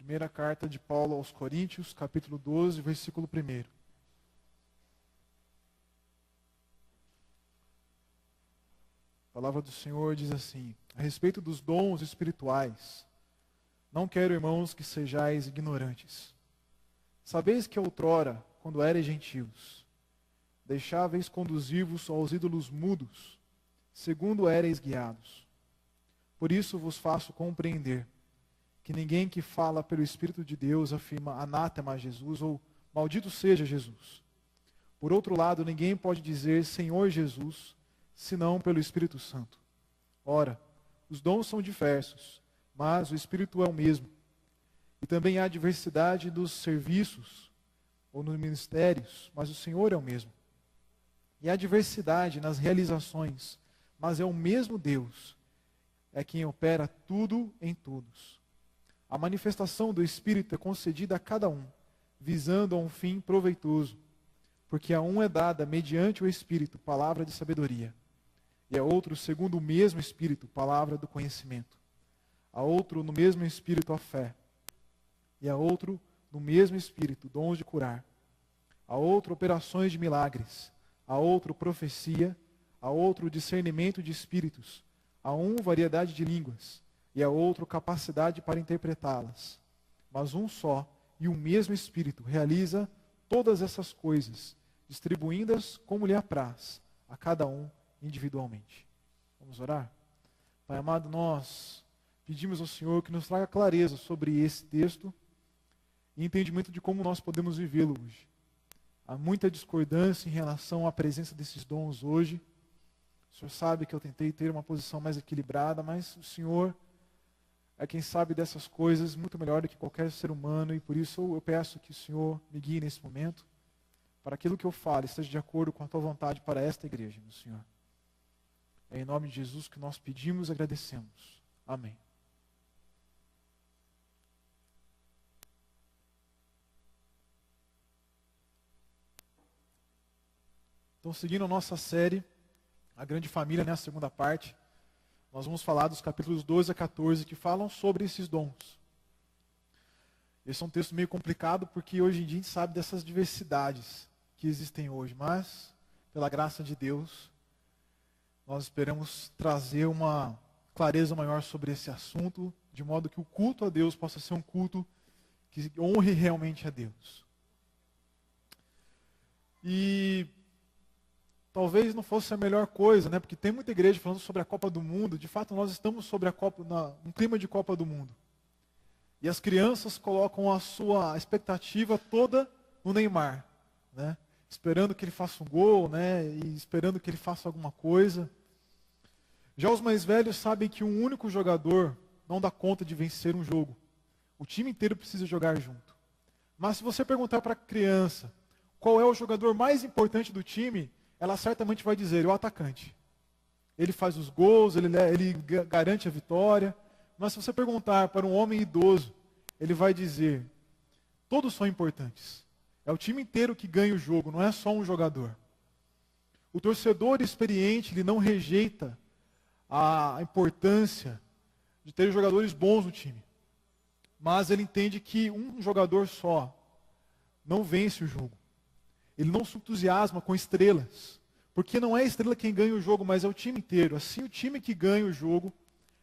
Primeira carta de Paulo aos Coríntios, capítulo 12, versículo 1. A palavra do Senhor diz assim: a respeito dos dons espirituais, não quero, irmãos, que sejais ignorantes. Sabeis que outrora, quando erais gentios, deixáveis conduzir-vos aos ídolos mudos, segundo éreis guiados. Por isso vos faço compreender que ninguém que fala pelo Espírito de Deus afirma anátema a Jesus ou maldito seja Jesus. Por outro lado, ninguém pode dizer Senhor Jesus, senão pelo Espírito Santo. Ora, os dons são diversos, mas o Espírito é o mesmo. E também há diversidade dos serviços ou nos ministérios, mas o Senhor é o mesmo. E há diversidade nas realizações, mas é o mesmo Deus, é quem opera tudo em todos. A manifestação do Espírito é concedida a cada um, visando a um fim proveitoso, porque a um é dada, mediante o Espírito, palavra de sabedoria, e a outro, segundo o mesmo Espírito, palavra do conhecimento, a outro, no mesmo Espírito, a fé, e a outro, no mesmo Espírito, dons de curar, a outro, operações de milagres, a outro, profecia, a outro, discernimento de espíritos, a um, variedade de línguas, e a outro capacidade para interpretá-las. Mas um só e o mesmo Espírito realiza todas essas coisas, distribuindo-as como lhe apraz, a cada um individualmente. Vamos orar? Pai amado, nós pedimos ao Senhor que nos traga clareza sobre esse texto e entendimento de como nós podemos vivê-lo hoje. Há muita discordância em relação à presença desses dons hoje. O Senhor sabe que eu tentei ter uma posição mais equilibrada, mas o Senhor é quem sabe dessas coisas muito melhor do que qualquer ser humano, e por isso eu peço que o Senhor me guie nesse momento, para aquilo que eu falo esteja de acordo com a tua vontade para esta igreja, meu Senhor. É em nome de Jesus que nós pedimos e agradecemos. Amém. Então, seguindo a nossa série, A Grande Família, a segunda parte, nós vamos falar dos capítulos 12 a 14 que falam sobre esses dons. Esse é um texto meio complicado porque hoje em dia a gente sabe dessas diversidades que existem hoje, mas, pela graça de Deus, nós esperamos trazer uma clareza maior sobre esse assunto, de modo que o culto a Deus possa ser um culto que honre realmente a Deus. E talvez não fosse a melhor coisa, né? Porque tem muita igreja falando sobre a Copa do Mundo. De fato, nós estamos sobre um clima de Copa do Mundo. E as crianças colocam a sua expectativa toda no Neymar, né? Esperando que ele faça um gol, né? E esperando que ele faça alguma coisa. Já os mais velhos sabem que um único jogador não dá conta de vencer um jogo. O time inteiro precisa jogar junto. Mas se você perguntar para a criança qual é o jogador mais importante do time, ela certamente vai dizer, o atacante. Ele faz os gols, ele garante a vitória. Mas se você perguntar para um homem idoso, ele vai dizer, todos são importantes. É o time inteiro que ganha o jogo, não é só um jogador. O torcedor experiente, ele não rejeita a importância de ter jogadores bons no time. Mas ele entende que um jogador só não vence o jogo. Ele não se entusiasma com estrelas, porque não é a estrela quem ganha o jogo, mas é o time inteiro. Assim, o time que ganha o jogo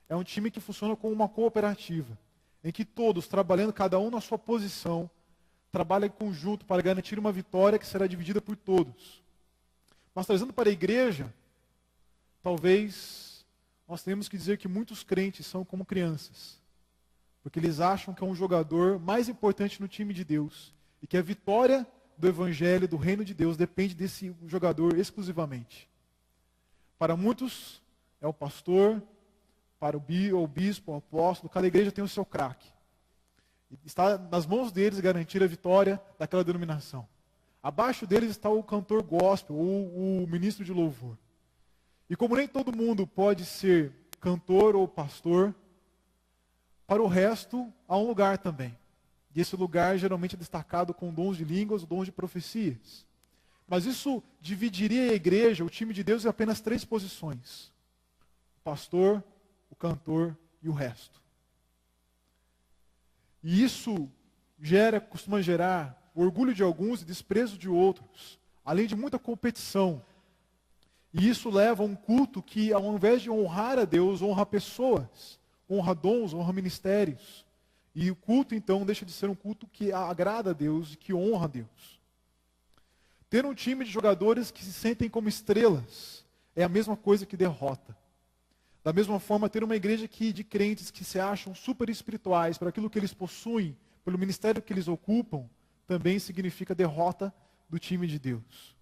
é um time que funciona como uma cooperativa, em que todos, trabalhando cada um na sua posição, trabalham em conjunto para garantir uma vitória que será dividida por todos. Mas trazendo para a igreja, talvez nós tenhamos que dizer que muitos crentes são como crianças, porque eles acham que é um jogador mais importante no time de Deus, e que a vitória do Evangelho, do Reino de Deus, depende desse jogador exclusivamente. Para muitos, é o pastor, para o bispo, o apóstolo, cada igreja tem o seu craque. Está nas mãos deles garantir a vitória daquela denominação. Abaixo deles está o cantor gospel, ou o ministro de louvor. E como nem todo mundo pode ser cantor ou pastor, para o resto há um lugar também. E esse lugar geralmente é destacado com dons de línguas, dons de profecias. Mas isso dividiria a igreja, o time de Deus, em apenas 3 posições: o pastor, o cantor e o resto. E isso costuma gerar o orgulho de alguns e desprezo de outros, além de muita competição. E isso leva a um culto que, ao invés de honrar a Deus, honra pessoas, honra dons, honra ministérios. E o culto, então, deixa de ser um culto que agrada a Deus e que honra a Deus. Ter um time de jogadores que se sentem como estrelas é a mesma coisa que derrota. Da mesma forma, ter uma igreja de crentes que se acham super espirituais por aquilo que eles possuem, pelo ministério que eles ocupam, também significa derrota do time de Deus.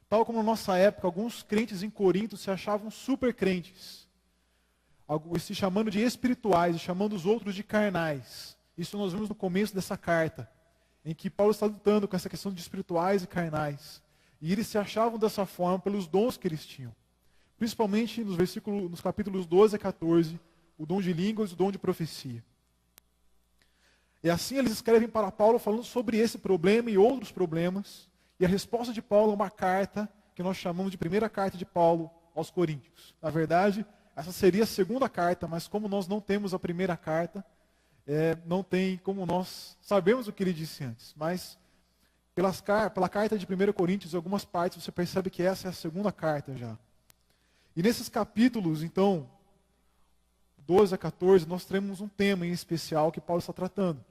Tal como na nossa época, alguns crentes em Corinto se achavam super crentes, se chamando de espirituais e chamando os outros de carnais. Isso nós vimos no começo dessa carta, em que Paulo está lutando com essa questão de espirituais e carnais. E eles se achavam dessa forma pelos dons que eles tinham. Principalmente nos capítulos 12 a 14, o dom de línguas e o dom de profecia. E assim eles escrevem para Paulo falando sobre esse problema e outros problemas. E a resposta de Paulo é uma carta que nós chamamos de primeira carta de Paulo aos Coríntios. Na verdade, essa seria a segunda carta, mas como nós não temos a primeira carta, não tem como nós sabemos o que ele disse antes. Mas pela carta de 1 Coríntios, em algumas partes, você percebe que essa é a segunda carta já. E nesses capítulos, então, 12 a 14, nós temos um tema em especial que Paulo está tratando.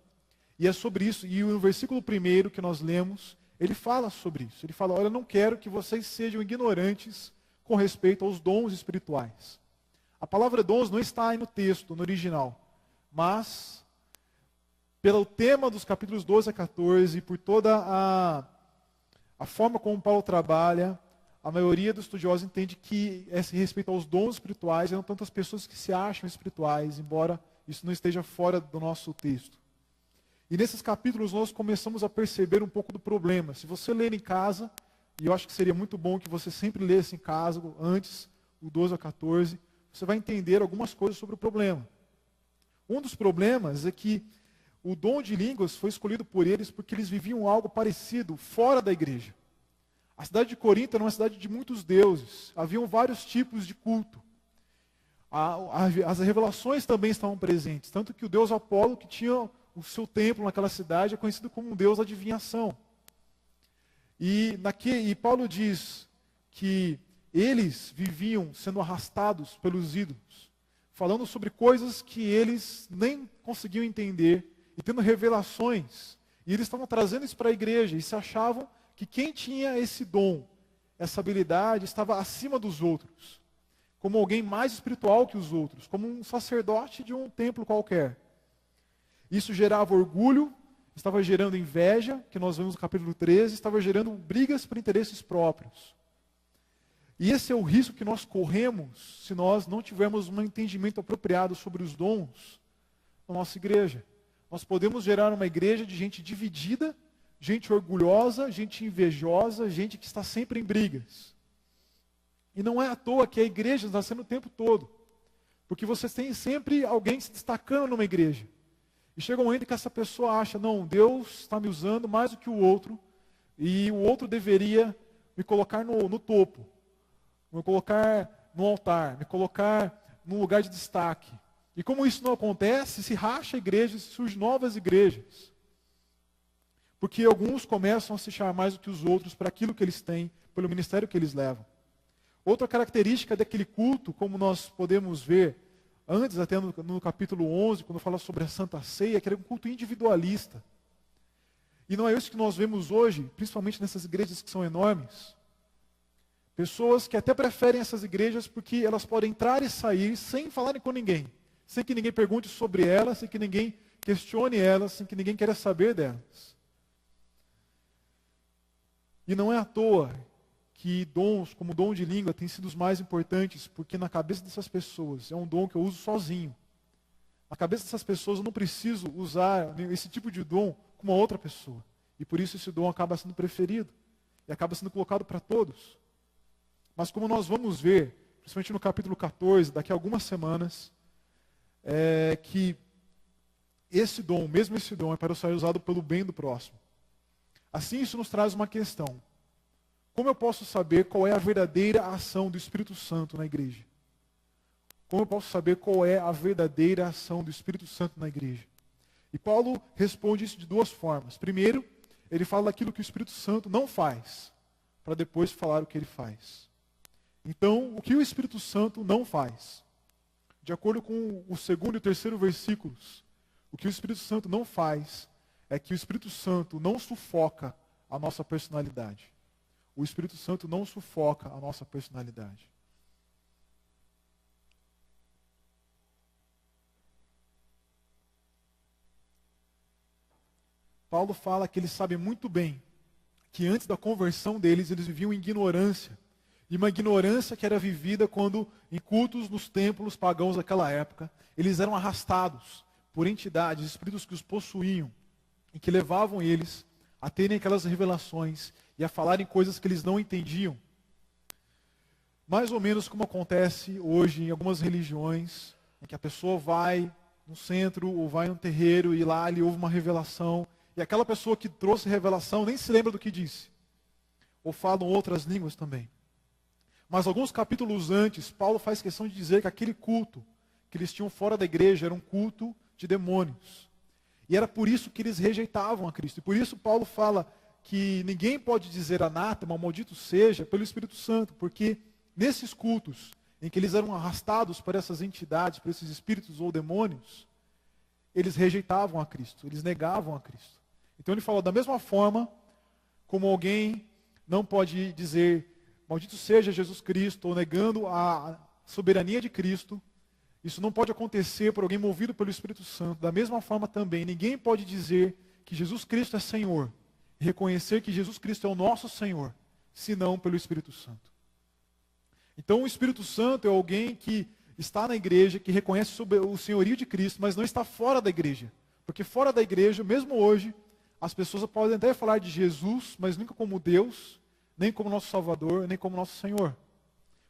E é sobre isso, e no versículo 1 que nós lemos, ele fala sobre isso. Ele fala, olha, eu não quero que vocês sejam ignorantes com respeito aos dons espirituais. A palavra dons não está aí no texto, no original, mas pelo tema dos capítulos 12 a 14, por toda a forma como Paulo trabalha, a maioria dos estudiosos entende que esse respeito aos dons espirituais eram tantas pessoas que se acham espirituais, embora isso não esteja fora do nosso texto. E nesses capítulos nós começamos a perceber um pouco do problema. Se você ler em casa, e eu acho que seria muito bom que você sempre lesse em casa, antes, o 12 a 14, você vai entender algumas coisas sobre o problema. Um dos problemas é que o dom de línguas foi escolhido por eles porque eles viviam algo parecido fora da igreja. A cidade de Corinto era uma cidade de muitos deuses. Haviam vários tipos de culto. As revelações também estavam presentes. Tanto que o deus Apolo, que tinha o seu templo naquela cidade, é conhecido como um deus da adivinhação. E Paulo diz que eles viviam sendo arrastados pelos ídolos, falando sobre coisas que eles nem conseguiam entender, e tendo revelações. E eles estavam trazendo isso para a igreja, e se achavam que quem tinha esse dom, essa habilidade, estava acima dos outros, como alguém mais espiritual que os outros, como um sacerdote de um templo qualquer. Isso gerava orgulho, estava gerando inveja, que nós vemos no capítulo 13, estava gerando brigas por interesses próprios. E esse é o risco que nós corremos se nós não tivermos um entendimento apropriado sobre os dons na nossa igreja. Nós podemos gerar uma igreja de gente dividida, gente orgulhosa, gente invejosa, gente que está sempre em brigas. E não é à toa que a igreja está sendo o tempo todo. Porque vocês têm sempre alguém se destacando numa igreja. E chega um momento que essa pessoa acha, não, Deus está me usando mais do que o outro, e o outro deveria me colocar no topo, me colocar no altar, me colocar num lugar de destaque. E como isso não acontece, se racha a igreja, surgem novas igrejas. Porque alguns começam a se chamar mais do que os outros para aquilo que eles têm, pelo ministério que eles levam. Outra característica daquele culto, como nós podemos ver, antes até no capítulo 11, quando fala sobre a Santa Ceia, que era um culto individualista. E não é isso que nós vemos hoje, principalmente nessas igrejas que são enormes. Pessoas que até preferem essas igrejas porque elas podem entrar e sair sem falarem com ninguém. Sem que ninguém pergunte sobre elas, sem que ninguém questione elas, sem que ninguém queira saber delas. E não é à toa que dons, como o dom de língua, têm sido os mais importantes, porque na cabeça dessas pessoas, é um dom que eu uso sozinho. Na cabeça dessas pessoas eu não preciso usar esse tipo de dom com uma outra pessoa. E por isso esse dom acaba sendo preferido. E acaba sendo colocado para todos. Mas como nós vamos ver, principalmente no capítulo 14, daqui a algumas semanas, que esse dom, mesmo esse dom, é para ser usado pelo bem do próximo. Assim, isso nos traz uma questão. Como eu posso saber qual é a verdadeira ação do Espírito Santo na igreja? Como eu posso saber qual é a verdadeira ação do Espírito Santo na igreja? E Paulo responde isso de duas formas. Primeiro, ele fala daquilo que o Espírito Santo não faz, para depois falar o que ele faz. Então, o que o Espírito Santo não faz? De acordo com o segundo e o terceiro versículos, o que o Espírito Santo não faz é que o Espírito Santo não sufoca a nossa personalidade. O Espírito Santo não sufoca a nossa personalidade. Paulo fala que ele sabe muito bem que antes da conversão deles, eles viviam em ignorância. E uma ignorância que era vivida quando, em cultos nos templos pagãos daquela época, eles eram arrastados por entidades, espíritos que os possuíam, e que levavam eles a terem aquelas revelações e a falarem coisas que eles não entendiam. Mais ou menos como acontece hoje em algumas religiões, em que a pessoa vai no centro ou vai no terreiro e lá ele ouve uma revelação, e aquela pessoa que trouxe a revelação nem se lembra do que disse. Ou falam outras línguas também. Mas alguns capítulos antes, Paulo faz questão de dizer que aquele culto que eles tinham fora da igreja era um culto de demônios. E era por isso que eles rejeitavam a Cristo. E por isso Paulo fala que ninguém pode dizer anátema, maldito seja, pelo Espírito Santo. Porque nesses cultos, em que eles eram arrastados por essas entidades, por esses espíritos ou demônios, eles rejeitavam a Cristo, eles negavam a Cristo. Então ele fala, da mesma forma como alguém não pode dizer maldito seja Jesus Cristo, ou negando a soberania de Cristo, isso não pode acontecer por alguém movido pelo Espírito Santo. Da mesma forma também, ninguém pode dizer que Jesus Cristo é Senhor, e reconhecer que Jesus Cristo é o nosso Senhor, senão pelo Espírito Santo. Então o Espírito Santo é alguém que está na igreja, que reconhece o senhorio de Cristo, mas não está fora da igreja. Porque fora da igreja, mesmo hoje, as pessoas podem até falar de Jesus, mas nunca como Deus, nem como nosso Salvador, nem como nosso Senhor.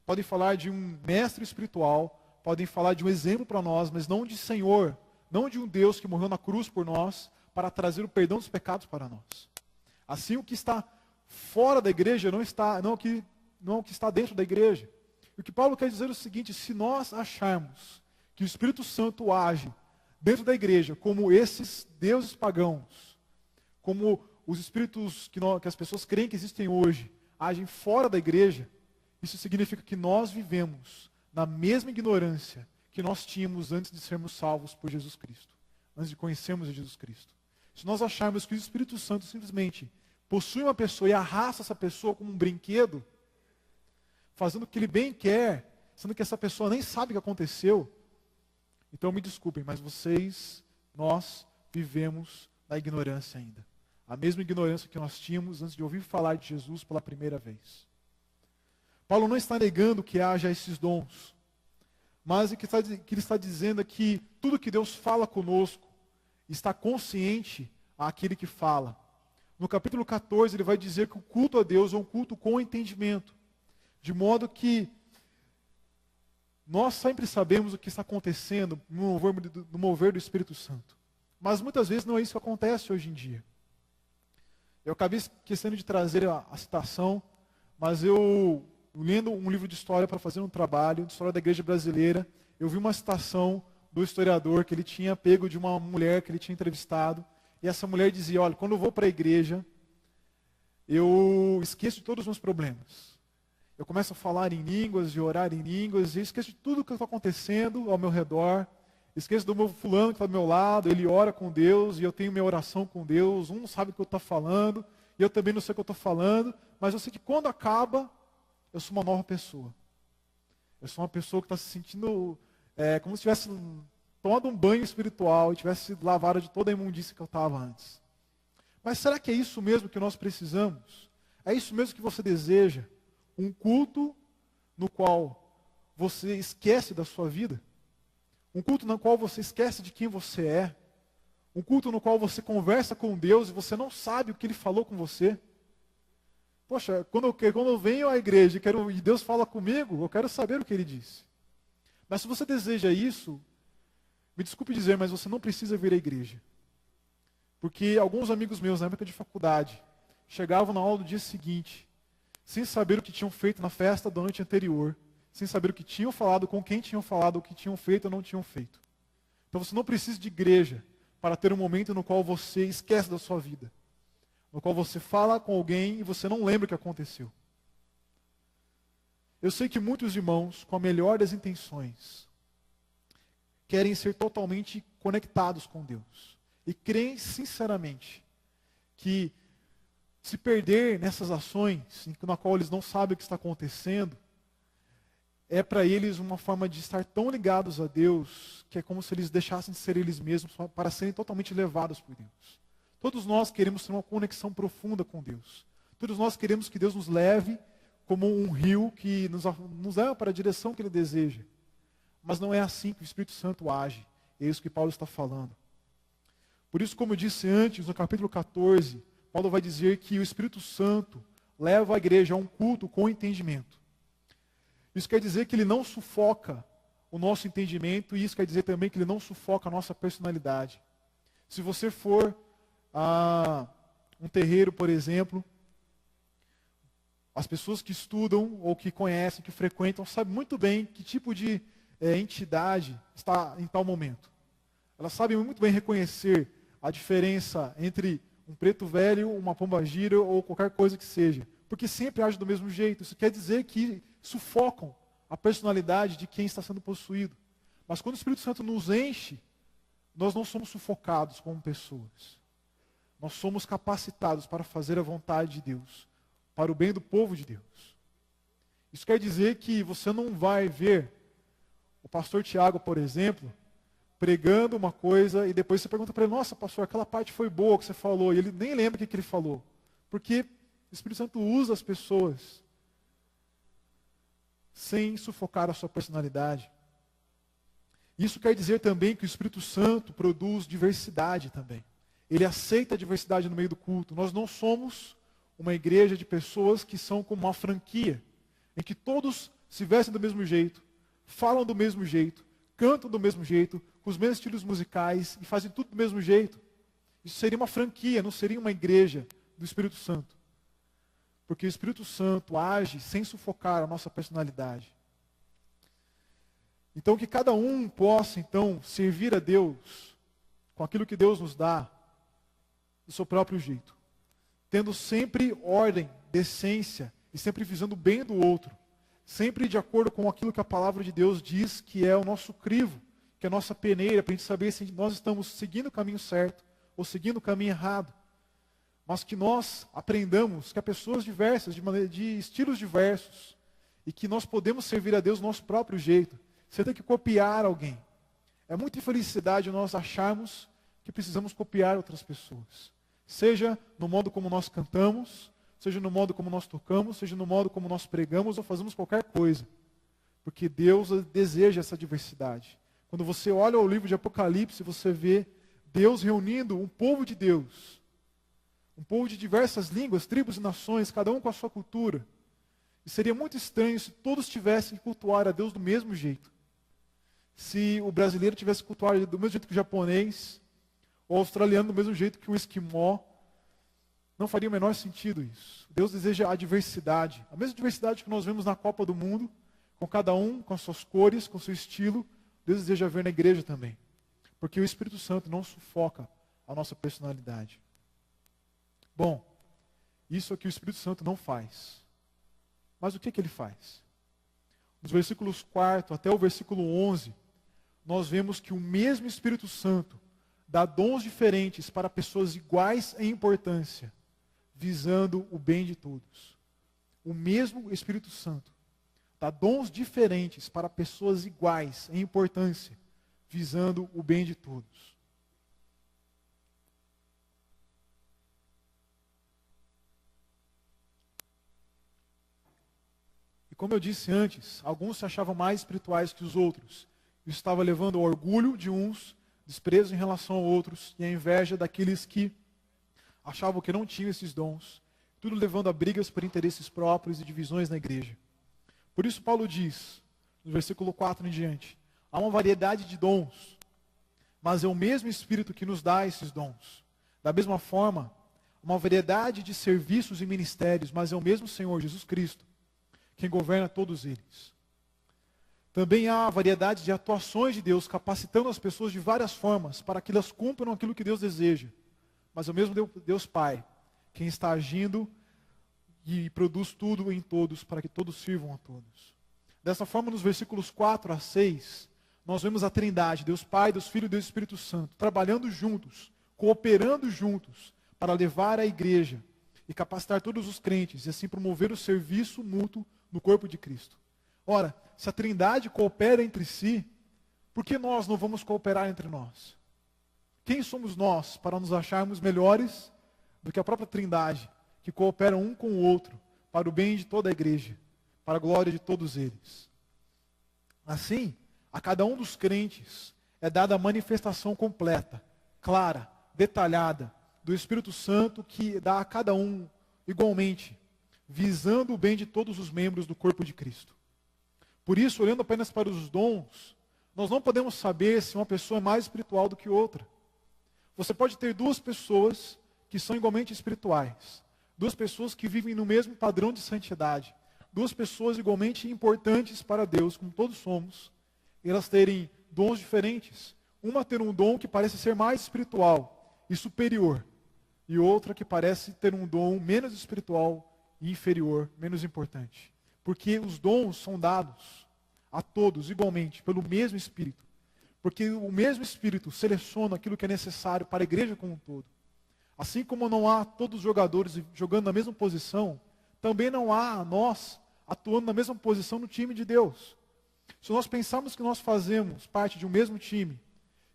Podem falar de um mestre espiritual, podem falar de um exemplo para nós, mas não de Senhor, não de um Deus que morreu na cruz por nós, para trazer o perdão dos pecados para nós. Assim, o que está fora da igreja não é o que está dentro da igreja. O que Paulo quer dizer é o seguinte: se nós acharmos que o Espírito Santo age dentro da igreja como esses deuses pagãos, como os espíritos que as pessoas creem que existem hoje, agem fora da igreja, isso significa que nós vivemos na mesma ignorância que nós tínhamos antes de sermos salvos por Jesus Cristo, antes de conhecermos Jesus Cristo. Se nós acharmos que o Espírito Santo simplesmente possui uma pessoa e arrasta essa pessoa como um brinquedo, fazendo o que ele bem quer, sendo que essa pessoa nem sabe o que aconteceu, então me desculpem, mas nós vivemos na ignorância ainda. A mesma ignorância que nós tínhamos antes de ouvir falar de Jesus pela primeira vez. Paulo não está negando que haja esses dons, mas o que ele está dizendo é que tudo que Deus fala conosco está consciente àquele que fala. No capítulo 14 ele vai dizer que o culto a Deus é um culto com entendimento, de modo que nós sempre sabemos o que está acontecendo no mover do Espírito Santo. Mas muitas vezes não é isso que acontece hoje em dia. Eu acabei esquecendo de trazer a citação, mas eu, lendo um livro de história para fazer um trabalho de história da igreja brasileira, eu vi uma citação do historiador que ele tinha pego de uma mulher que ele tinha entrevistado, e essa mulher dizia, olha, quando eu vou para a igreja, eu esqueço de todos os meus problemas. Eu começo a falar em línguas e orar em línguas, e eu esqueço de tudo o que está acontecendo ao meu redor. Esqueço do meu fulano que está do meu lado, ele ora com Deus, e eu tenho minha oração com Deus, um não sabe o que eu estou falando, e eu também não sei o que eu estou falando, mas eu sei que quando acaba, eu sou uma nova pessoa. Eu sou uma pessoa que está se sentindo como se tivesse tomado um banho espiritual e tivesse sido lavada de toda a imundícia que eu estava antes. Mas será que é isso mesmo que nós precisamos? É isso mesmo que você deseja? Um culto no qual você esquece da sua vida? Um culto no qual você esquece de quem você é? Um culto no qual você conversa com Deus e você não sabe o que Ele falou com você? Poxa, quando eu venho à igreja e Deus fala comigo, eu quero saber o que Ele disse. Mas se você deseja isso, me desculpe dizer, mas você não precisa vir à igreja. Porque alguns amigos meus, na época de faculdade, chegavam na aula do dia seguinte, sem saber o que tinham feito na festa da noite anterior, sem saber o que tinham falado, com quem tinham falado, o que tinham feito ou não tinham feito. Então você não precisa de igreja para ter um momento no qual você esquece da sua vida, no qual você fala com alguém e você não lembra o que aconteceu. Eu sei que muitos irmãos, com a melhor das intenções, querem ser totalmente conectados com Deus. E creem sinceramente que se perder nessas ações, na qual eles não sabem o que está acontecendo, é para eles uma forma de estar tão ligados a Deus, que é como se eles deixassem de ser eles mesmos para serem totalmente levados por Deus. Todos nós queremos ter uma conexão profunda com Deus. Todos nós queremos que Deus nos leve como um rio que nos leva para a direção que Ele deseja. Mas não é assim que o Espírito Santo age. É isso que Paulo está falando. Por isso, como eu disse antes, no capítulo 14, Paulo vai dizer que o Espírito Santo leva a igreja a um culto com entendimento. Isso quer dizer que ele não sufoca o nosso entendimento, e isso quer dizer também que ele não sufoca a nossa personalidade. Se você for a um terreiro, por exemplo, as pessoas que estudam ou que conhecem, que frequentam, sabem muito bem que tipo de entidade está em tal momento. Elas sabem muito bem reconhecer a diferença entre um preto velho, uma pombagira ou qualquer coisa que seja. Porque sempre age do mesmo jeito. Isso quer dizer que sufocam a personalidade de quem está sendo possuído. Mas quando o Espírito Santo nos enche, nós não somos sufocados como pessoas. Nós somos capacitados para fazer a vontade de Deus, para o bem do povo de Deus. Isso quer dizer que você não vai ver o pastor Tiago, por exemplo, pregando uma coisa e depois você pergunta para ele: nossa, pastor, aquela parte foi boa que você falou, e ele nem lembra o que ele falou. Porque o Espírito Santo usa as pessoas sem sufocar a sua personalidade. Isso quer dizer também que o Espírito Santo produz diversidade também. Ele aceita a diversidade no meio do culto. Nós não somos uma igreja de pessoas que são como uma franquia, em que todos se vestem do mesmo jeito, falam do mesmo jeito, cantam do mesmo jeito, com os mesmos estilos musicais e fazem tudo do mesmo jeito. Isso seria uma franquia, não seria uma igreja do Espírito Santo. Porque o Espírito Santo age sem sufocar a nossa personalidade. Então que cada um possa, então, servir a Deus com aquilo que Deus nos dá, do seu próprio jeito. Tendo sempre ordem, decência e sempre visando o bem do outro. Sempre de acordo com aquilo que a palavra de Deus diz que é o nosso crivo, que é a nossa peneira, para a gente saber se nós estamos seguindo o caminho certo ou seguindo o caminho errado. Mas que nós aprendamos que há pessoas diversas, de estilos diversos, e que nós podemos servir a Deus do nosso próprio jeito. Você tem que copiar alguém. É muita infelicidade nós acharmos que precisamos copiar outras pessoas. Seja no modo como nós cantamos, seja no modo como nós tocamos, seja no modo como nós pregamos ou fazemos qualquer coisa. Porque Deus deseja essa diversidade. Quando você olha o livro de Apocalipse, você vê Deus reunindo um povo de Deus. Um povo de diversas línguas, tribos e nações, cada um com a sua cultura. E seria muito estranho se todos tivessem que cultuar a Deus do mesmo jeito. Se o brasileiro tivesse que cultuar do mesmo jeito que o japonês, ou o australiano do mesmo jeito que o esquimó, não faria o menor sentido isso. Deus deseja a diversidade. A mesma diversidade que nós vemos na Copa do Mundo, com cada um, com as suas cores, com o seu estilo, Deus deseja ver na igreja também. Porque o Espírito Santo não sufoca a nossa personalidade. Bom, isso é o que o Espírito Santo não faz. Mas o que ele faz? Nos versículos 4 até o versículo 11, nós vemos que o mesmo Espírito Santo dá dons diferentes para pessoas iguais em importância, visando o bem de todos. O mesmo Espírito Santo dá dons diferentes para pessoas iguais em importância, visando o bem de todos. E como eu disse antes, alguns se achavam mais espirituais que os outros. Isso estava levando ao orgulho de uns, desprezo em relação a outros, e a inveja daqueles que achavam que não tinham esses dons. Tudo levando a brigas por interesses próprios e divisões na igreja. Por isso Paulo diz, no versículo 4 em diante, há uma variedade de dons, mas é o mesmo Espírito que nos dá esses dons. Da mesma forma, uma variedade de serviços e ministérios, mas é o mesmo Senhor Jesus Cristo quem governa todos eles. Também há a variedade de atuações de Deus, capacitando as pessoas de várias formas, para que elas cumpram aquilo que Deus deseja. Mas é o mesmo Deus Pai, quem está agindo e produz tudo em todos, para que todos sirvam a todos. Dessa forma, nos versículos 4 a 6, nós vemos a Trindade, Deus Pai, Deus Filho e Deus Espírito Santo, trabalhando juntos, cooperando juntos, para levar a igreja e capacitar todos os crentes, e assim promover o serviço mútuo no corpo de Cristo. Ora, se a Trindade coopera entre si, por que nós não vamos cooperar entre nós? Quem somos nós para nos acharmos melhores do que a própria Trindade, que cooperam um com o outro, para o bem de toda a igreja, para a glória de todos eles? Assim, a cada um dos crentes é dada a manifestação completa, clara, detalhada, do Espírito Santo, que dá a cada um igualmente, visando o bem de todos os membros do corpo de Cristo. Por isso, olhando apenas para os dons, nós não podemos saber se uma pessoa é mais espiritual do que outra. Você pode ter duas pessoas que são igualmente espirituais, duas pessoas que vivem no mesmo padrão de santidade, duas pessoas igualmente importantes para Deus, como todos somos, e elas terem dons diferentes. Uma ter um dom que parece ser mais espiritual e superior, e outra que parece ter um dom menos espiritual e inferior, menos importante. Porque os dons são dados a todos igualmente, pelo mesmo Espírito. Porque o mesmo Espírito seleciona aquilo que é necessário para a igreja como um todo. Assim como não há todos os jogadores jogando na mesma posição, também não há nós atuando na mesma posição no time de Deus. Se nós pensarmos que nós fazemos parte de um mesmo time,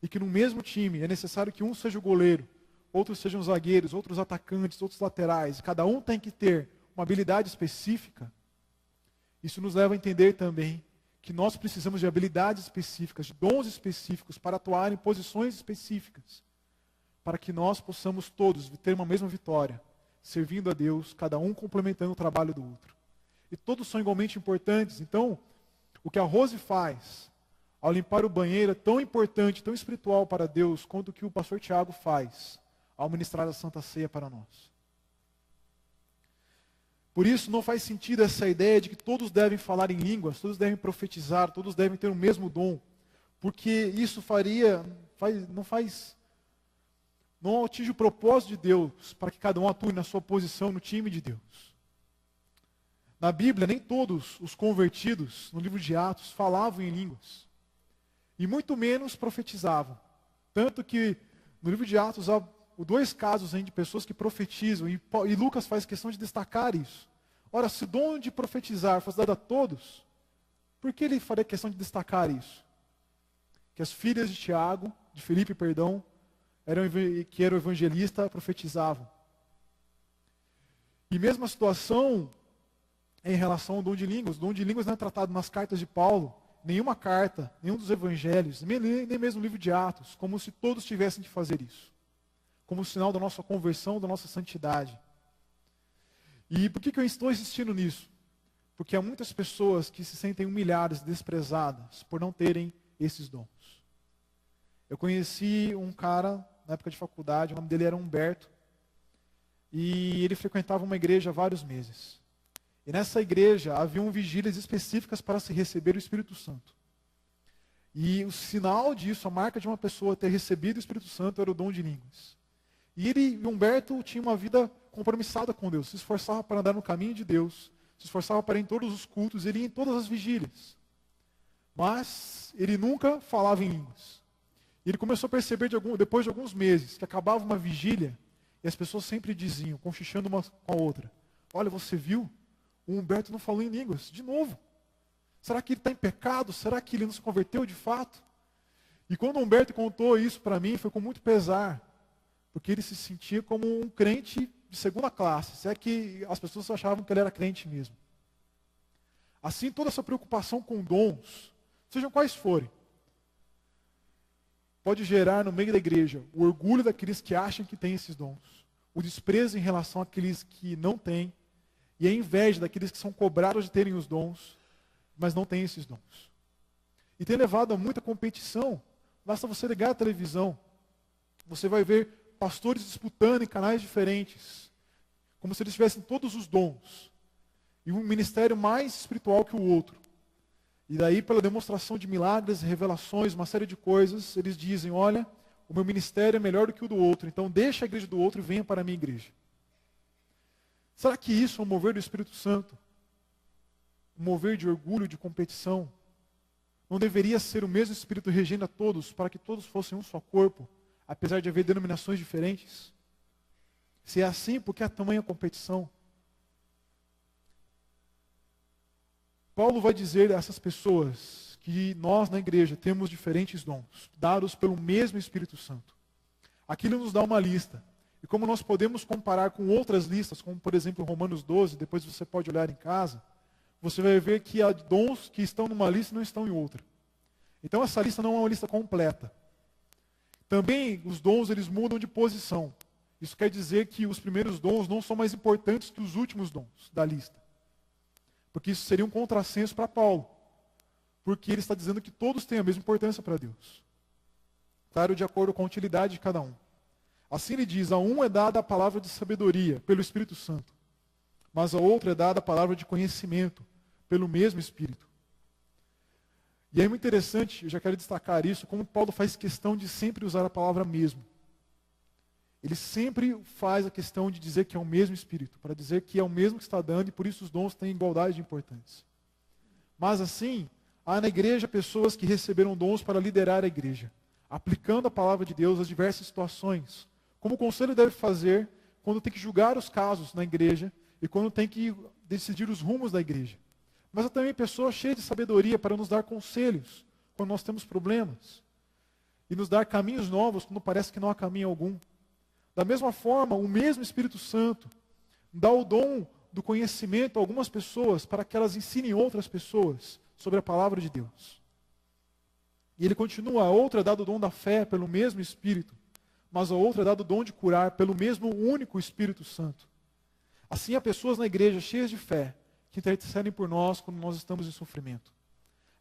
e que no mesmo time é necessário que um seja o goleiro, outros sejam os zagueiros, outros atacantes, outros laterais, e cada um tem que ter uma habilidade específica, isso nos leva a entender também que nós precisamos de habilidades específicas, de dons específicos para atuar em posições específicas, para que nós possamos todos ter uma mesma vitória, servindo a Deus, cada um complementando o trabalho do outro. E todos são igualmente importantes. Então, o que a Rose faz ao limpar o banheiro é tão importante, tão espiritual para Deus, quanto o que o pastor Tiago faz ao ministrar a Santa Ceia para nós. Por isso não faz sentido essa ideia de que todos devem falar em línguas, todos devem profetizar, todos devem ter o mesmo dom, porque isso não atinge o propósito de Deus para que cada um atue na sua posição no time de Deus. Na Bíblia, nem todos os convertidos, no livro de Atos, falavam em línguas, e muito menos profetizavam. Tanto que no livro de Atos há dois casos de pessoas que profetizam, e Lucas faz questão de destacar isso. Ora, se o dom de profetizar fosse dado a todos, por que ele faria questão de destacar isso? Que as filhas de Filipe, que era o evangelista, profetizavam. E mesma situação em relação ao dom de línguas. O dom de línguas não é tratado nas cartas de Paulo, nenhuma carta, nenhum dos evangelhos, nem mesmo o livro de Atos, como se todos tivessem de fazer isso, como sinal da nossa conversão, da nossa santidade. E por que eu estou insistindo nisso? Porque há muitas pessoas que se sentem humilhadas, desprezadas, por não terem esses dons. Eu conheci um cara, na época de faculdade, o nome dele era Humberto, e ele frequentava uma igreja há vários meses. E nessa igreja haviam vigílias específicas para se receber o Espírito Santo. E o sinal disso, a marca de uma pessoa ter recebido o Espírito Santo, era o dom de línguas. E Humberto tinha uma vida compromissada com Deus, se esforçava para andar no caminho de Deus, se esforçava para ir em todos os cultos, ele ia em todas as vigílias. Mas ele nunca falava em línguas. E ele começou a perceber, depois de alguns meses, que acabava uma vigília, e as pessoas sempre diziam, conchichando uma com a outra: olha, você viu? O Humberto não falou em línguas, de novo. Será que ele está em pecado? Será que ele não se converteu de fato? E quando o Humberto contou isso para mim, foi com muito pesar, porque ele se sentia como um crente de segunda classe, se é que as pessoas achavam que ele era crente mesmo. Assim, toda essa preocupação com dons, sejam quais forem, pode gerar no meio da igreja o orgulho daqueles que acham que têm esses dons, o desprezo em relação àqueles que não têm, e a inveja daqueles que são cobrados de terem os dons, mas não têm esses dons. E tem levado a muita competição. Basta você ligar a televisão, você vai ver pastores disputando em canais diferentes, como se eles tivessem todos os dons, e um ministério mais espiritual que o outro. E daí, pela demonstração de milagres, revelações, uma série de coisas, eles dizem, olha, o meu ministério é melhor do que o do outro, então deixa a igreja do outro e venha para a minha igreja. Será que isso é um mover do Espírito Santo? Um mover de orgulho, de competição? Não deveria ser o mesmo Espírito regendo a todos, para que todos fossem um só corpo, apesar de haver denominações diferentes? Se é assim, por que a tamanha competição? Paulo vai dizer a essas pessoas que nós na igreja temos diferentes dons, dados pelo mesmo Espírito Santo. Aquilo nos dá uma lista. E como nós podemos comparar com outras listas, como por exemplo Romanos 12, depois você pode olhar em casa, você vai ver que há dons que estão numa lista e não estão em outra. Então essa lista não é uma lista completa. Também os dons eles mudam de posição. Isso quer dizer que os primeiros dons não são mais importantes que os últimos dons da lista. Porque isso seria um contrassenso para Paulo. Porque ele está dizendo que todos têm a mesma importância para Deus. Claro, de acordo com a utilidade de cada um. Assim ele diz, a um é dada a palavra de sabedoria, pelo Espírito Santo. Mas a outro é dada a palavra de conhecimento, pelo mesmo Espírito. E é muito interessante, eu já quero destacar isso, como Paulo faz questão de sempre usar a palavra mesmo. Ele sempre faz a questão de dizer que é o mesmo Espírito, para dizer que é o mesmo que está dando e por isso os dons têm igualdade de importância. Mas assim, há na igreja pessoas que receberam dons para liderar a igreja, aplicando a palavra de Deus às diversas situações. Como o conselho deve fazer quando tem que julgar os casos na igreja e quando tem que decidir os rumos da igreja. Mas há também pessoas cheias de sabedoria para nos dar conselhos quando nós temos problemas. E nos dar caminhos novos quando parece que não há caminho algum. Da mesma forma, o mesmo Espírito Santo dá o dom do conhecimento a algumas pessoas para que elas ensinem outras pessoas sobre a palavra de Deus. E ele continua, a outra é dado o dom da fé pelo mesmo Espírito, mas a outra é dado o dom de curar pelo mesmo único Espírito Santo. Assim há pessoas na igreja cheias de fé, que intercedem por nós quando nós estamos em sofrimento.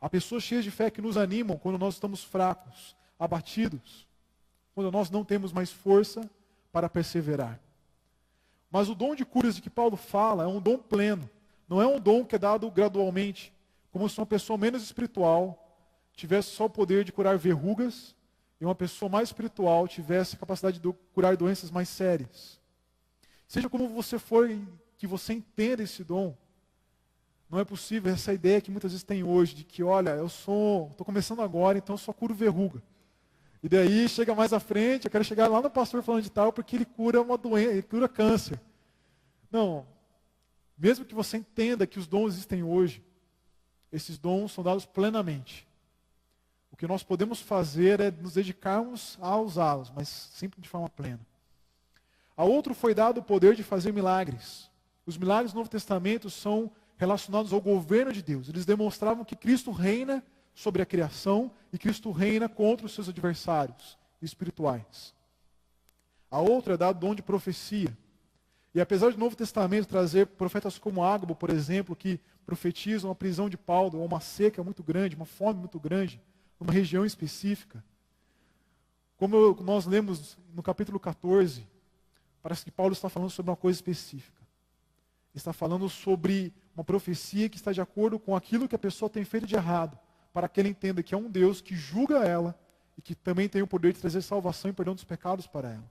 Há pessoas cheias de fé que nos animam quando nós estamos fracos, abatidos, quando nós não temos mais força para perseverar. Mas o dom de curas de que Paulo fala é um dom pleno, não é um dom que é dado gradualmente, como se uma pessoa menos espiritual tivesse só o poder de curar verrugas e uma pessoa mais espiritual tivesse a capacidade de curar doenças mais sérias. Seja como você for, que você entenda esse dom, não é possível essa ideia que muitas vezes tem hoje, de que, olha, estou começando agora, então eu só curo verruga. E daí, chega mais à frente, eu quero chegar lá no pastor falando de tal, porque ele cura uma doença, ele cura câncer. Não. Mesmo que você entenda que os dons existem hoje, esses dons são dados plenamente. O que nós podemos fazer é nos dedicarmos a usá-los, mas sempre de forma plena. A outro foi dado o poder de fazer milagres. Os milagres do Novo Testamento são relacionados ao governo de Deus. Eles demonstravam que Cristo reina sobre a criação e Cristo reina contra os seus adversários espirituais. A outra é dado o dom de profecia. E apesar do Novo Testamento trazer profetas como Ágabo, por exemplo, que profetizam a prisão de Paulo, ou uma seca muito grande, uma fome muito grande, numa região específica, como nós lemos no capítulo 14, parece que Paulo está falando sobre uma coisa específica. Está falando sobre uma profecia que está de acordo com aquilo que a pessoa tem feito de errado, para que ele entenda que é um Deus que julga ela e que também tem o poder de trazer salvação e perdão dos pecados para ela.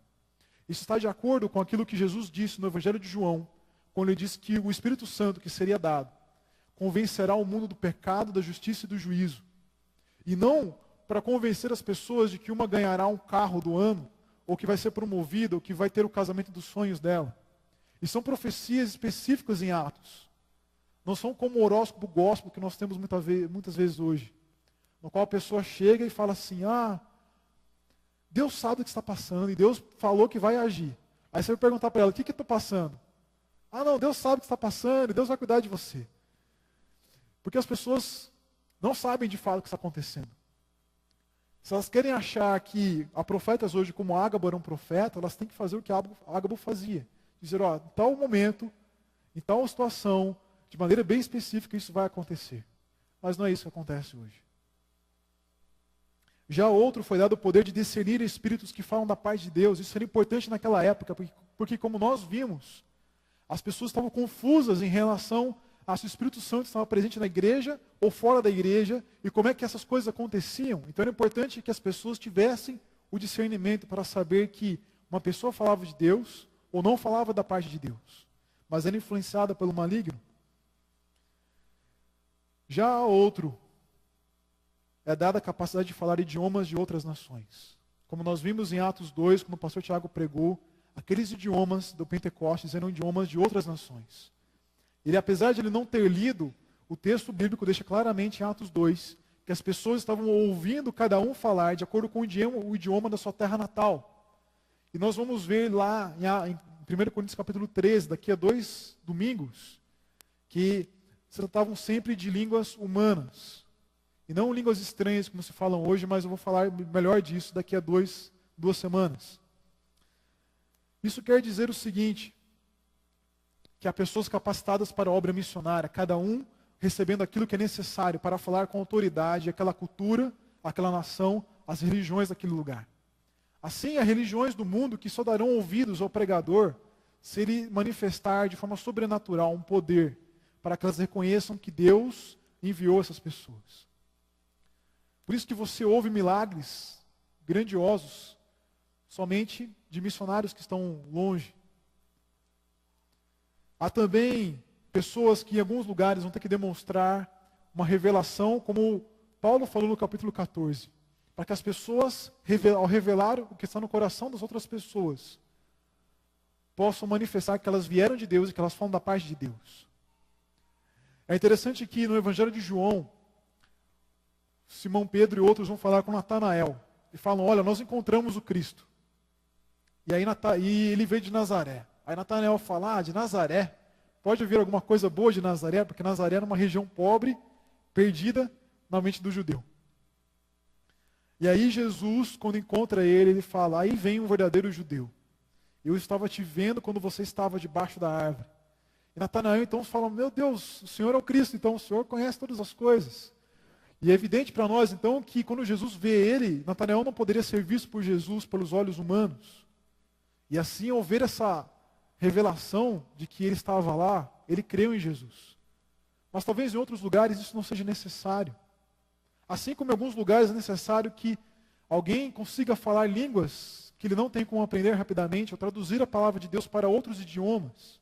Isso está de acordo com aquilo que Jesus disse no Evangelho de João, quando ele disse que o Espírito Santo que seria dado convencerá o mundo do pecado, da justiça e do juízo. E não para convencer as pessoas de que uma ganhará um carro do ano, ou que vai ser promovida, ou que vai ter o casamento dos sonhos dela. E são profecias específicas em Atos. Não são como o horóscopo gospel que nós temos muitas vezes hoje. No qual a pessoa chega e fala assim, Deus sabe o que está passando, e Deus falou que vai agir. Aí você vai perguntar para ela, o que eu estou passando? Não, Deus sabe o que está passando, e Deus vai cuidar de você. Porque as pessoas não sabem de fato o que está acontecendo. Se elas querem achar que há profetas hoje como Ágabo era um profeta, elas têm que fazer o que Ágabo fazia. Dizer, em tal momento, em tal situação, de maneira bem específica, isso vai acontecer. Mas não é isso que acontece hoje. Já outro foi dado o poder de discernir espíritos que falam da paz de Deus. Isso era importante naquela época, porque como nós vimos, as pessoas estavam confusas em relação se o Espírito Santo estava presente na igreja ou fora da igreja, e como é que essas coisas aconteciam. Então era importante que as pessoas tivessem o discernimento para saber que uma pessoa falava de Deus ou não falava da parte de Deus, mas era influenciada pelo maligno. Já a outro é dada a capacidade de falar idiomas de outras nações. Como nós vimos em Atos 2, quando o pastor Tiago pregou, aqueles idiomas do Pentecostes eram idiomas de outras nações. Ele, apesar de ele não ter lido, o texto bíblico deixa claramente em Atos 2 que as pessoas estavam ouvindo cada um falar de acordo com o idioma da sua terra natal. E nós vamos ver lá em 1 Coríntios capítulo 13, daqui a 2 domingos, que se tratavam sempre de línguas humanas. E não línguas estranhas como se falam hoje, mas eu vou falar melhor disso daqui a 2 semanas. Isso quer dizer o seguinte, que há pessoas capacitadas para a obra missionária, cada um recebendo aquilo que é necessário para falar com autoridade aquela cultura, aquela nação, as religiões daquele lugar. Assim, há religiões do mundo que só darão ouvidos ao pregador se ele manifestar de forma sobrenatural um poder para que elas reconheçam que Deus enviou essas pessoas. Por isso que você ouve milagres grandiosos somente de missionários que estão longe. Há também pessoas que em alguns lugares vão ter que demonstrar uma revelação, como Paulo falou no capítulo 14, para que as pessoas, ao revelar o que está no coração das outras pessoas, possam manifestar que elas vieram de Deus e que elas falam da parte de Deus. É interessante que no Evangelho de João, Simão Pedro e outros vão falar com Natanael e falam: olha, nós encontramos o Cristo. E aí ele veio de Nazaré. Aí Natanael fala: de Nazaré? Pode haver alguma coisa boa de Nazaré? Porque Nazaré era uma região pobre, perdida na mente do judeu. E aí Jesus, quando encontra ele, ele fala: aí vem um verdadeiro judeu. Eu estava te vendo quando você estava debaixo da árvore. E Natanael então fala: meu Deus, o Senhor é o Cristo, então o Senhor conhece todas as coisas. E é evidente para nós então que quando Jesus vê ele, Natanael não poderia ser visto por Jesus pelos olhos humanos. E assim, ao ver essa revelação de que ele estava lá, ele creu em Jesus. Mas talvez em outros lugares isso não seja necessário. Assim como em alguns lugares é necessário que alguém consiga falar línguas que ele não tem como aprender rapidamente, ou traduzir a palavra de Deus para outros idiomas.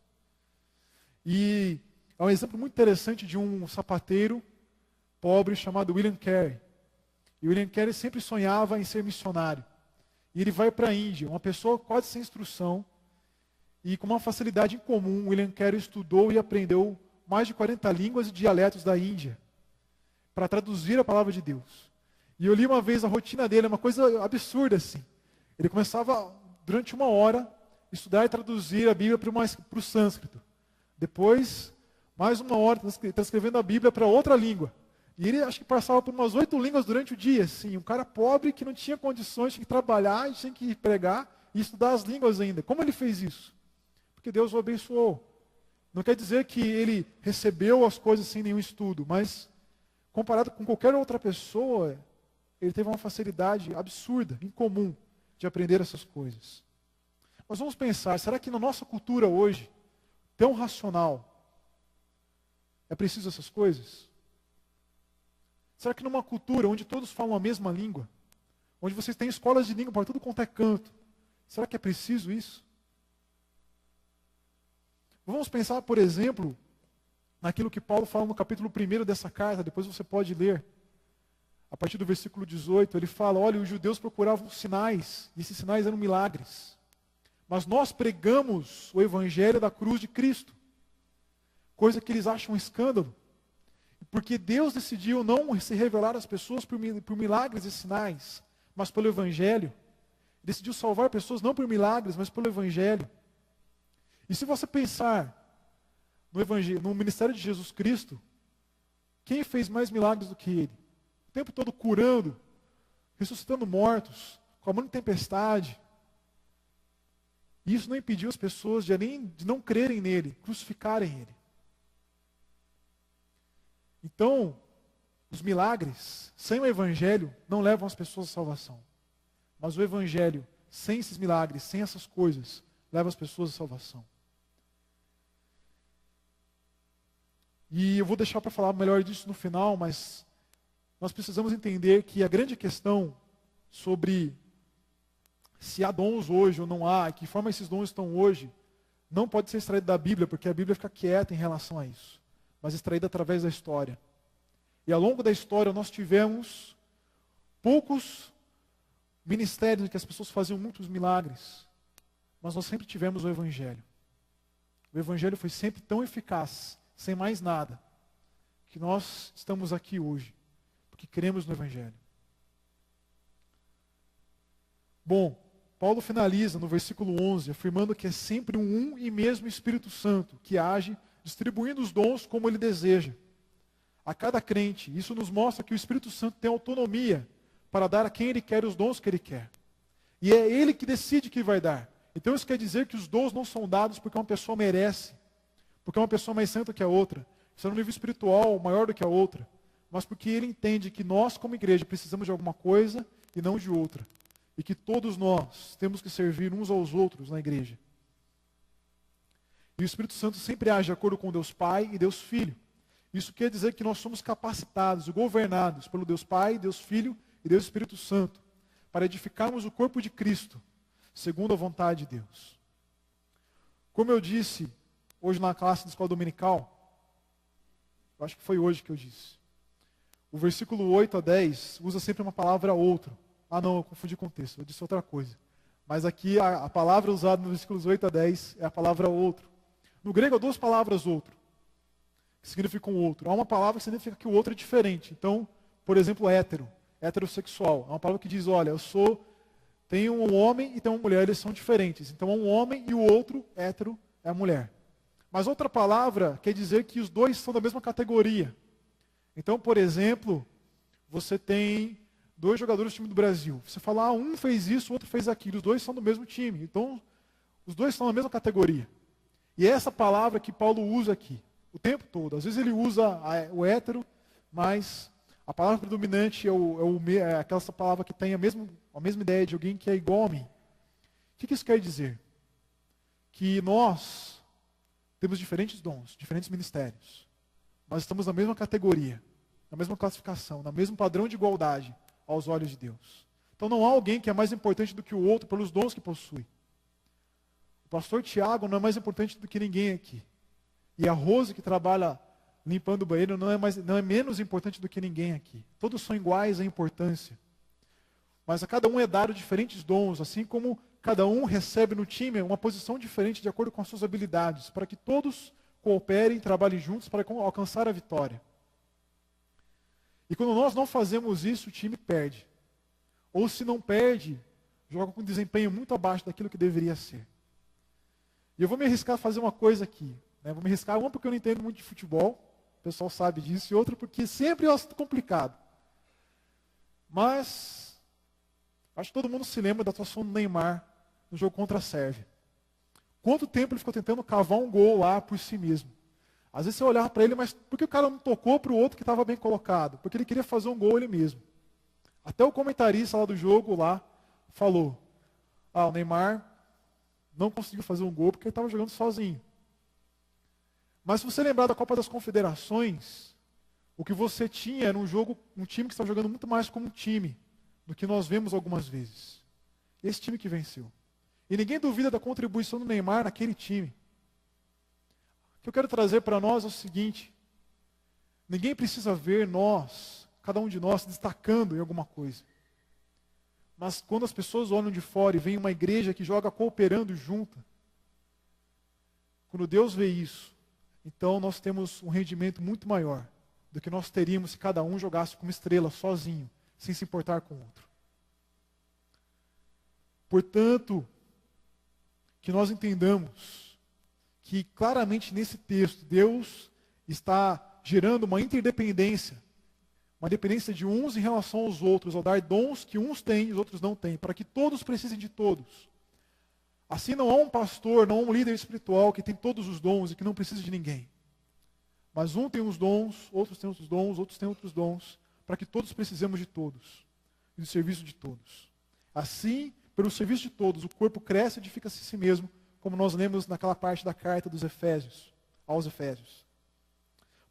E é um exemplo muito interessante de um sapateiro pobre chamado William Carey. E William Carey sempre sonhava em ser missionário. E ele vai para a Índia, uma pessoa quase sem instrução, e com uma facilidade incomum, William Carey estudou e aprendeu mais de 40 línguas e dialetos da Índia, para traduzir a palavra de Deus. E eu li uma vez a rotina dele, é uma coisa absurda assim. Ele começava, durante 1 hora, estudar e traduzir a Bíblia para o sânscrito. Depois, mais 1 hora, transcrevendo a Bíblia para outra língua. E ele, acho que passava por umas 8 línguas durante o dia, assim. Um cara pobre que não tinha condições, tinha que trabalhar, tinha que pregar e estudar as línguas ainda. Como ele fez isso? Porque Deus o abençoou. Não quer dizer que ele recebeu as coisas sem nenhum estudo, mas comparado com qualquer outra pessoa, ele teve uma facilidade absurda, incomum, de aprender essas coisas. Mas vamos pensar, será que na nossa cultura hoje, tão racional, é preciso essas coisas? Será que numa cultura onde todos falam a mesma língua, onde vocês têm escolas de língua para tudo quanto é canto, será que é preciso isso? Vamos pensar, por exemplo, naquilo que Paulo fala no capítulo 1 dessa carta, depois você pode ler. A partir do versículo 18, ele fala: olha, os judeus procuravam sinais, e esses sinais eram milagres. Mas nós pregamos o evangelho da cruz de Cristo, coisa que eles acham um escândalo. Porque Deus decidiu não se revelar às pessoas por milagres e sinais, mas pelo evangelho. Decidiu salvar pessoas não por milagres, mas pelo evangelho. E se você pensar no ministério de Jesus Cristo, quem fez mais milagres do que ele? O tempo todo curando, ressuscitando mortos, acalmando tempestade. E isso não impediu as pessoas de não crerem nele, crucificarem ele. Então, os milagres, sem o evangelho, não levam as pessoas à salvação. Mas o evangelho, sem esses milagres, sem essas coisas, leva as pessoas à salvação. E eu vou deixar para falar melhor disso no final, mas nós precisamos entender que a grande questão sobre se há dons hoje ou não há, e que forma esses dons estão hoje, não pode ser extraído da Bíblia, porque a Bíblia fica quieta em relação a isso, mas extraída através da história. E ao longo da história nós tivemos poucos ministérios em que as pessoas faziam muitos milagres, mas nós sempre tivemos o Evangelho. O Evangelho foi sempre tão eficaz, sem mais nada, que nós estamos aqui hoje, porque cremos no Evangelho. Bom, Paulo finaliza no versículo 11, afirmando que é sempre um e mesmo Espírito Santo que age, distribuindo os dons como ele deseja a cada crente. Isso nos mostra que o Espírito Santo tem autonomia para dar a quem ele quer os dons que ele quer. E é ele que decide que vai dar. Então isso quer dizer que os dons não são dados porque uma pessoa merece, porque uma pessoa mais santa que a outra, está num nível espiritual maior do que a outra, mas porque ele entende que nós, como igreja, precisamos de alguma coisa e não de outra. E que todos nós temos que servir uns aos outros na igreja. E o Espírito Santo sempre age de acordo com Deus Pai e Deus Filho. Isso quer dizer que nós somos capacitados e governados pelo Deus Pai, Deus Filho e Deus Espírito Santo para edificarmos o corpo de Cristo, segundo a vontade de Deus. Como eu disse hoje na classe da escola dominical, eu acho que foi hoje que eu disse, o versículo 8 a 10 usa sempre uma palavra outro. Ah não, eu confundi com o texto, eu disse outra coisa. Mas aqui a palavra usada nos versículos 8 a 10 é a palavra outro. No grego há duas palavras outro, que significam outro. Há uma palavra que significa que o outro é diferente. Então, por exemplo, heterossexual. É uma palavra que diz, olha, tenho um homem e tenho uma mulher, eles são diferentes. Então, um homem e o outro, hétero, é a mulher. Mas outra palavra quer dizer que os dois são da mesma categoria. Então, por exemplo, você tem dois jogadores do time do Brasil. Você fala, um fez isso, o outro fez aquilo. Os dois são do mesmo time. Então, os dois são da mesma categoria. E é essa palavra que Paulo usa aqui, o tempo todo. Às vezes ele usa o hétero, mas a palavra predominante é aquela palavra que tem a mesma ideia de alguém que é igual a mim. O que isso quer dizer? Que nós temos diferentes dons, diferentes ministérios. Nós estamos na mesma categoria, na mesma classificação, no mesmo padrão de igualdade aos olhos de Deus. Então não há alguém que é mais importante do que o outro pelos dons que possui. O pastor Tiago não é mais importante do que ninguém aqui. E a Rose, que trabalha limpando o banheiro, não é menos importante do que ninguém aqui. Todos são iguais à importância. Mas a cada um é dado diferentes dons, assim como cada um recebe no time uma posição diferente de acordo com as suas habilidades, para que todos cooperem, trabalhem juntos para alcançar a vitória. E quando nós não fazemos isso, o time perde. Ou se não perde, joga com um desempenho muito abaixo daquilo que deveria ser. E eu vou me arriscar a fazer uma coisa aqui. Vou me arriscar, uma porque eu não entendo muito de futebol, o pessoal sabe disso, e outra porque sempre é um assunto complicado. Mas, acho que todo mundo se lembra da atuação do Neymar no jogo contra a Sérvia. Quanto tempo ele ficou tentando cavar um gol lá por si mesmo? Às vezes você olhava para ele, mas por que o cara não tocou para o outro que estava bem colocado? Porque ele queria fazer um gol ele mesmo. Até o comentarista lá do jogo lá falou, o Neymar não conseguiu fazer um gol porque ele estava jogando sozinho. Mas se você lembrar da Copa das Confederações, o que você tinha era um time que estava jogando muito mais como um time do que nós vemos algumas vezes. Esse time que venceu. E ninguém duvida da contribuição do Neymar naquele time. O que eu quero trazer para nós é o seguinte: ninguém precisa ver cada um de nós, se destacando em alguma coisa. Mas quando as pessoas olham de fora e veem uma igreja que joga cooperando junta, quando Deus vê isso, então nós temos um rendimento muito maior do que nós teríamos se cada um jogasse como estrela, sozinho, sem se importar com o outro. Portanto, que nós entendamos que claramente nesse texto Deus está gerando uma interdependência, uma dependência de uns em relação aos outros, ao dar dons que uns têm e os outros não têm, para que todos precisem de todos. Assim não há um pastor, não há um líder espiritual que tem todos os dons e que não precisa de ninguém. Mas um tem os dons, outros têm outros dons, outros têm outros dons, para que todos precisemos de todos, e do serviço de todos. Assim, pelo serviço de todos, o corpo cresce e edifica-se a si mesmo, como nós lemos naquela parte da carta dos Efésios, aos Efésios.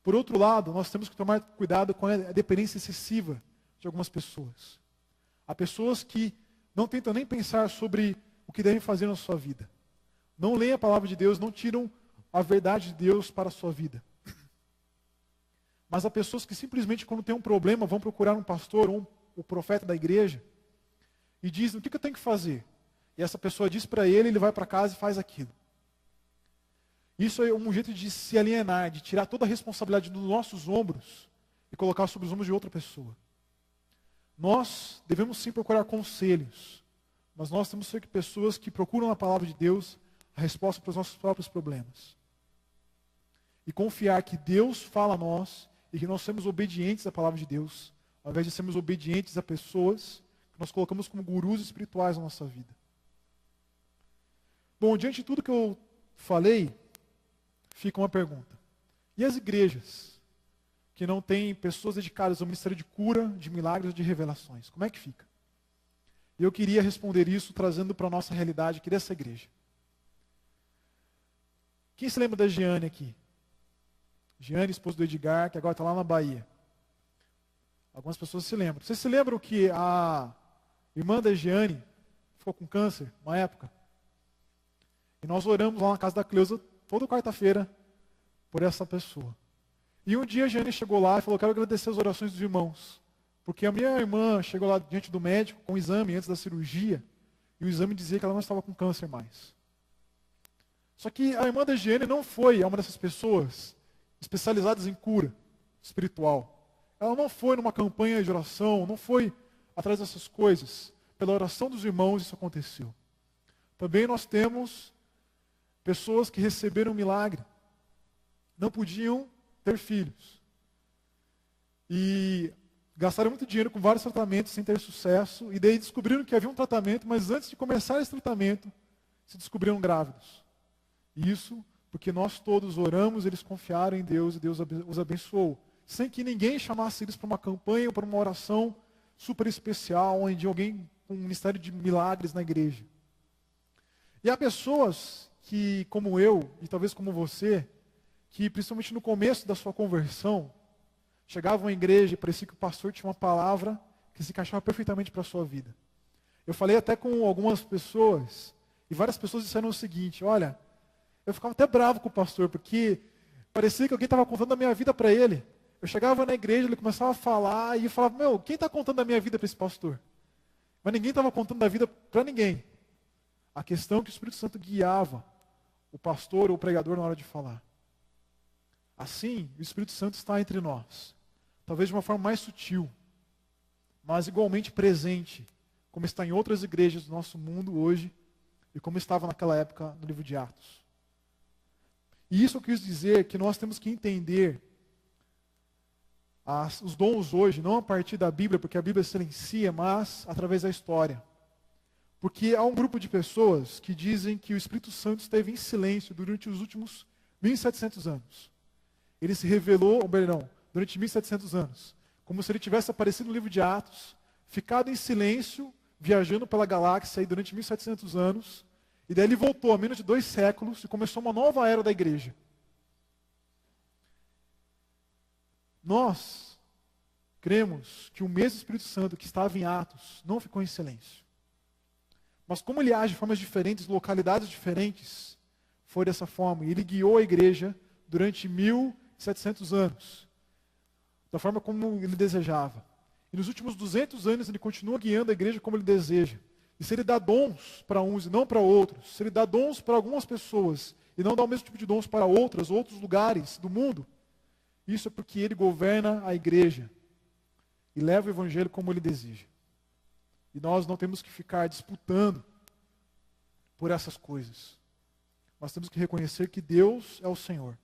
Por outro lado, nós temos que tomar cuidado com a dependência excessiva de algumas pessoas. Há pessoas que não tentam nem pensar sobre o que devem fazer na sua vida. Não leem a palavra de Deus, não tiram a verdade de Deus para a sua vida. Mas há pessoas que simplesmente, quando tem um problema, vão procurar um pastor ou um profeta da igreja e dizem: o que eu tenho que fazer? E essa pessoa diz para ele, ele vai para casa e faz aquilo. Isso é um jeito de se alienar, de tirar toda a responsabilidade dos nossos ombros e colocar sobre os ombros de outra pessoa. Nós devemos sim procurar conselhos, mas nós temos que ser pessoas que procuram na palavra de Deus a resposta para os nossos próprios problemas. E confiar que Deus fala a nós e que nós somos obedientes à palavra de Deus, ao invés de sermos obedientes a pessoas que nós colocamos como gurus espirituais na nossa vida. Bom, diante de tudo que eu falei, fica uma pergunta. E as igrejas que não têm pessoas dedicadas ao ministério de cura, de milagres ou de revelações? Como é que fica? E eu queria responder isso trazendo para a nossa realidade aqui dessa igreja. Quem se lembra da Giane aqui? Giane, esposa do Edgar, que agora está lá na Bahia. Algumas pessoas se lembram. Vocês se lembram que a irmã da Giane ficou com câncer, uma época? E nós oramos lá na casa da Cleusa, toda quarta-feira, por essa pessoa. E um dia a Giane chegou lá e falou: quero agradecer as orações dos irmãos. Porque a minha irmã chegou lá diante do médico com um exame antes da cirurgia, e o exame dizia que ela não estava com câncer mais. Só que a irmã da Giane não foi uma dessas pessoas especializadas em cura espiritual. Ela não foi numa campanha de oração, não foi atrás dessas coisas. Pela oração dos irmãos isso aconteceu. Também nós temos pessoas que receberam um milagre. Não podiam ter filhos. E gastaram muito dinheiro com vários tratamentos sem ter sucesso. E daí descobriram que havia um tratamento, mas antes de começar esse tratamento, se descobriram grávidos. E isso porque nós todos oramos, eles confiaram em Deus e Deus os abençoou. Sem que ninguém chamasse eles para uma campanha ou para uma oração super especial, onde alguém com um ministério de milagres na igreja. E há pessoas que, como eu, e talvez como você, que principalmente no começo da sua conversão, chegavam à igreja e parecia que o pastor tinha uma palavra que se encaixava perfeitamente para a sua vida. Eu falei até com algumas pessoas, e várias pessoas disseram o seguinte: olha, eu ficava até bravo com o pastor, porque parecia que alguém estava contando a minha vida para ele. Eu chegava na igreja, ele começava a falar, e eu falava: meu, quem está contando a minha vida para esse pastor? Mas ninguém estava contando da vida para ninguém. A questão é que o Espírito Santo guiava o pastor ou o pregador na hora de falar. Assim, o Espírito Santo está entre nós. Talvez de uma forma mais sutil, mas igualmente presente, como está em outras igrejas do nosso mundo hoje, e como estava naquela época no livro de Atos. E isso eu quis dizer que nós temos que entender os dons hoje, não a partir da Bíblia, porque a Bíblia silencia, mas através da história. Porque há um grupo de pessoas que dizem que o Espírito Santo esteve em silêncio durante os últimos 1.700 anos. Ele se revelou, durante 1.700 anos, como se ele tivesse aparecido no livro de Atos, ficado em silêncio, viajando pela galáxia aí durante 1.700 anos, e daí ele voltou a menos de 2 séculos e começou uma nova era da igreja. Nós cremos que o mesmo Espírito Santo que estava em Atos não ficou em silêncio. Mas como ele age de formas diferentes, localidades diferentes, foi dessa forma. E ele guiou a igreja durante 1.700 anos, da forma como ele desejava. E nos últimos 200 anos ele continua guiando a igreja como ele deseja. E se ele dá dons para uns e não para outros, se ele dá dons para algumas pessoas e não dá o mesmo tipo de dons para outros lugares do mundo, isso é porque ele governa a igreja e leva o evangelho como ele deseja. E nós não temos que ficar disputando por essas coisas. Nós temos que reconhecer que Deus é o Senhor.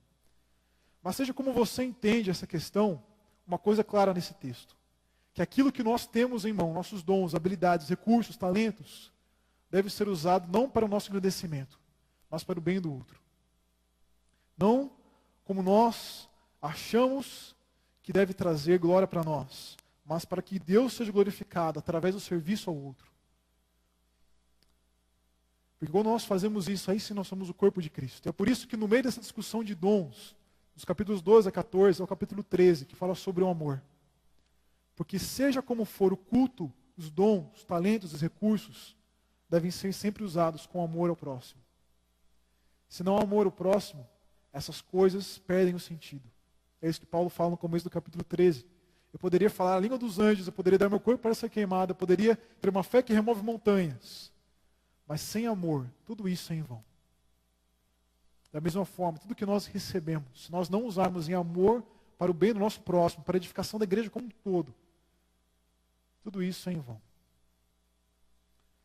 Mas seja como você entende essa questão, uma coisa clara nesse texto: que aquilo que nós temos em mão, nossos dons, habilidades, recursos, talentos, deve ser usado não para o nosso agradecimento, mas para o bem do outro. Não como nós achamos que deve trazer glória para nós, mas para que Deus seja glorificado através do serviço ao outro. Porque quando nós fazemos isso, aí sim nós somos o corpo de Cristo. É por isso que no meio dessa discussão de dons, dos capítulos 12 a 14 ao capítulo 13, que fala sobre o amor. Porque seja como for o culto, os dons, os talentos, os recursos, devem ser sempre usados com amor ao próximo. Se não há amor ao próximo, essas coisas perdem o sentido. É isso que Paulo fala no começo do capítulo 13. Eu poderia falar a língua dos anjos, eu poderia dar meu corpo para ser queimado, eu poderia ter uma fé que remove montanhas. Mas sem amor, tudo isso é em vão. Da mesma forma, tudo que nós recebemos, se nós não usarmos em amor para o bem do nosso próximo, para a edificação da igreja como um todo, tudo isso é em vão.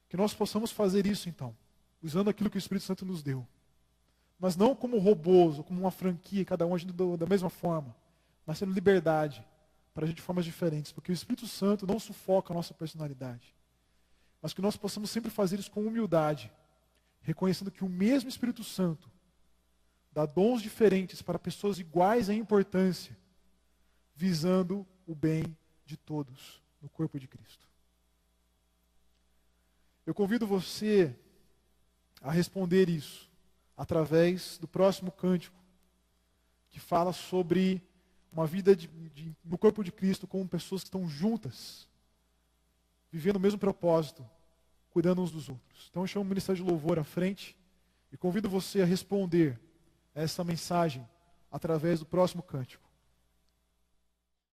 Que nós possamos fazer isso então, usando aquilo que o Espírito Santo nos deu. Mas não como robôs, ou como uma franquia, cada um agindo da mesma forma, mas tendo liberdade para agir de formas diferentes, porque o Espírito Santo não sufoca a nossa personalidade. Mas que nós possamos sempre fazer isso com humildade, reconhecendo que o mesmo Espírito Santo dá dons diferentes para pessoas iguais em importância, visando o bem de todos no corpo de Cristo. Eu convido você a responder isso através do próximo cântico, que fala sobre uma vida no corpo de Cristo com pessoas que estão juntas, vivendo o mesmo propósito, cuidando uns dos outros. Então eu chamo o Ministério de Louvor à frente e convido você a responder a essa mensagem através do próximo cântico.